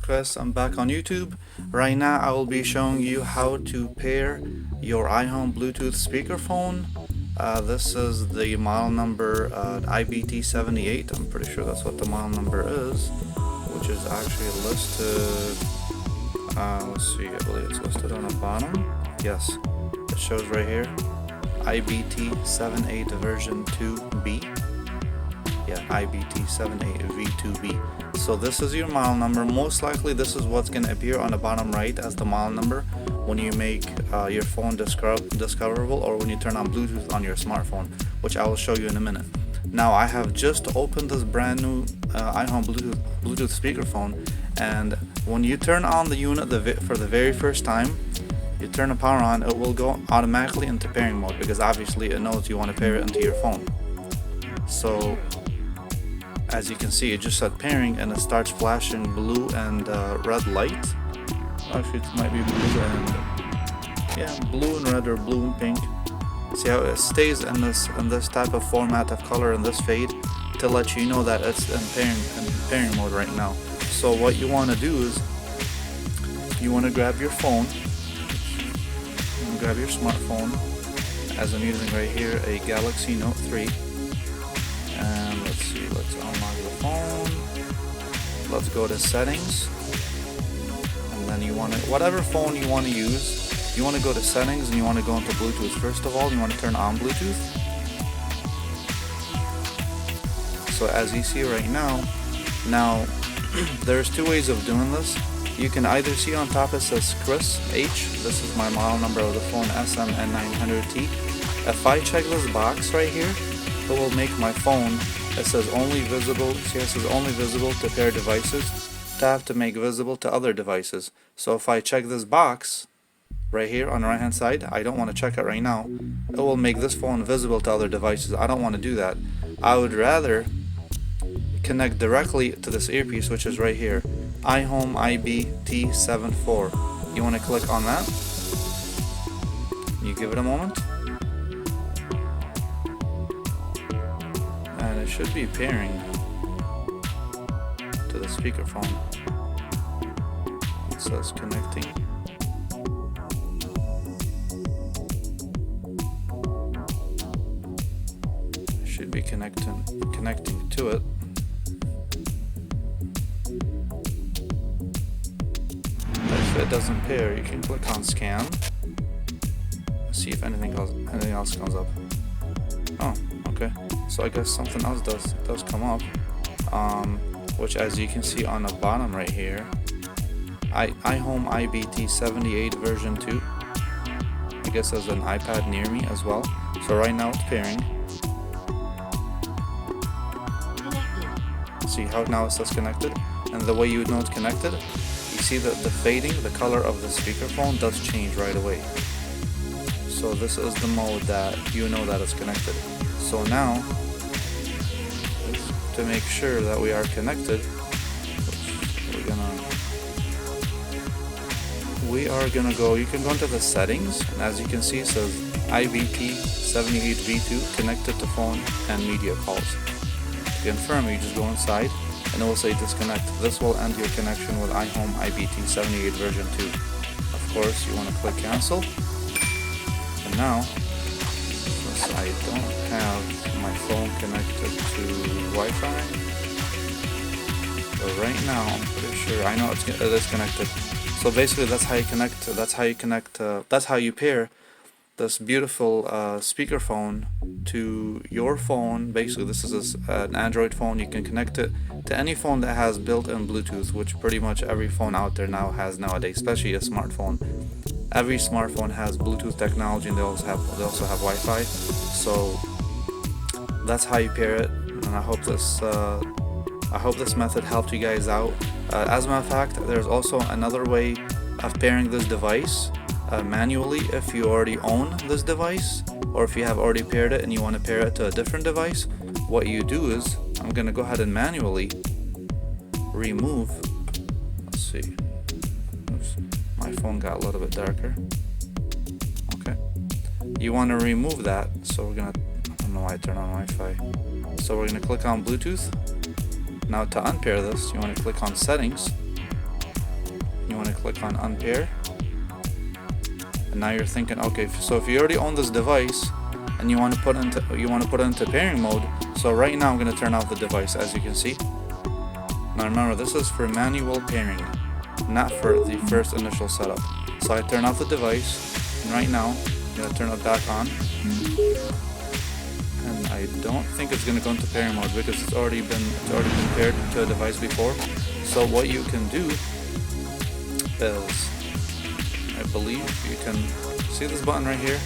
Chris. I'm back on YouTube. Right now I will be showing you how to pair your iHome Bluetooth speakerphone. This is the model number IBT78. I'm pretty sure that's what the model number is, which is actually listed. Let's see, I believe it's listed on the bottom. Yes, it shows right here. IBT78 version 2B. Yeah, IBT78V2B. So this is your model number. Most likely this is what's going to appear on the bottom right as the model number when you make your phone discoverable, or when you turn on Bluetooth on your smartphone, which I will show you in a minute. Now I have just opened this brand new iHome Bluetooth speakerphone, and when you turn on the unit for the very first time, you turn the power on, it will go automatically into pairing mode because obviously it knows you want to pair it into your phone. So as you can see, it just said pairing and it starts flashing blue and red light. Actually it might be blue and blue and red, or blue and pink. See how it stays in this type of format of color in this fade to let you know that it's in pairing mode right now. So what you want to do is you want to grab your phone, grab your smartphone, as I'm using right here a Galaxy Note 3, and let's see, let's unlock the phone, let's go to settings, and then you want to, whatever phone you want to use, you want to go to settings and you want to go into Bluetooth. First of all, you want to turn on Bluetooth. So as you see right now there's two ways of doing this. You can either see on top it says Chris H. This is my model number of the phone, SMN900T. If I check this box right here, it will make my phone, it says only visible, see it says only visible to pair devices, to have to make visible to other devices. So if I check this box right here on the right hand side, I don't want to check it right now, it will make this phone visible to other devices. I don't want to do that. I would rather connect directly to this earpiece, which is right here, iHome IBT74. You want to click on that. You give it a moment, and it should be pairing to the speakerphone. It says connecting. It should be connecting to it. If it doesn't pair, you can click on scan, see if anything else comes up. Oh, okay. So I guess something else does come up, which, as you can see on the bottom right here, iHome IBT78 version 2. I guess there's an iPad near me as well. So right now it's pairing. See how now it says connected, and the way you would know it's connected, you see that the fading, the color of the speakerphone does change right away. So this is the mode that you know that it's connected. So now, to make sure that we are connected, we are gonna go, you can go into the settings, and as you can see it says IBT78V2 connected to phone and media calls. To confirm, you just go inside and it will say disconnect. This will end your connection with iHome IBT78 version 2. Of course, you want to click cancel. And now, since I don't have my phone connected to Wi-Fi, but right now I'm pretty sure I know it is connected. So basically, that's how you pair this beautiful speakerphone to your phone. Basically, this is an Android phone. You can connect it to any phone that has built-in Bluetooth, which pretty much every phone out there now has nowadays, especially a smartphone. Every smartphone has Bluetooth technology, and they also have Wi-Fi. So that's how you pair it, and I hope this method helped you guys out. As a matter of fact, there's also another way of pairing this device manually. If you already own this device, or if you have already paired it and you want to pair it to a different device, what you do is, I'm going to go ahead and manually remove, let's see, oops, my phone got a little bit darker. Okay, you want to remove that, so we're going to, I don't know why I turned on Wi-Fi, so we're going to click on Bluetooth. Now to unpair this, you want to click on settings, click on unpair. And now you're thinking, okay, so if you already own this device and you want to put it into pairing mode, so right now I'm going to turn off the device, as you can see. Now remember, this is for manual pairing, not for the first initial setup. So I turn off the device, and right now I'm going to turn it back on. And I don't think it's going to go into pairing mode because it's already been paired to a device before. So what you can do is, I believe you can see this button right here.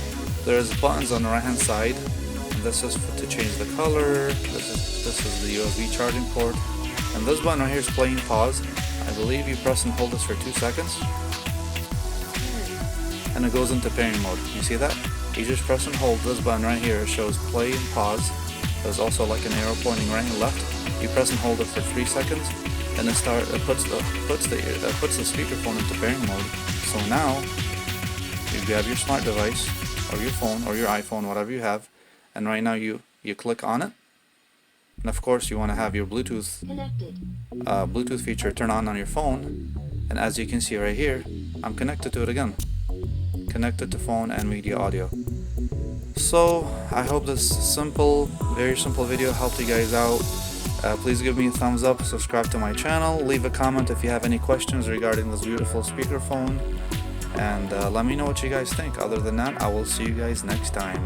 There's buttons on the right hand side, and this is to change the color. This is the USB charging port, and this button right here is play and pause. I believe you press and hold this for 2 seconds, and it goes into pairing mode. You see that? You just press and hold this button right here. It shows play and pause. There's also like an arrow pointing right and left. You press and hold it for 3 seconds, and it puts the speakerphone into pairing mode. So now you grab your smart device or your phone or your iPhone, whatever you have, and right now you click on it. And of course you want to have your Bluetooth feature turn on your phone. And as you can see right here, I'm connected to it again. Connected to phone and media audio. So I hope this very simple video helped you guys out. Please give me a thumbs up, subscribe to my channel, leave a comment if you have any questions regarding this beautiful speakerphone, and let me know what you guys think. Other than that, I will see you guys next time.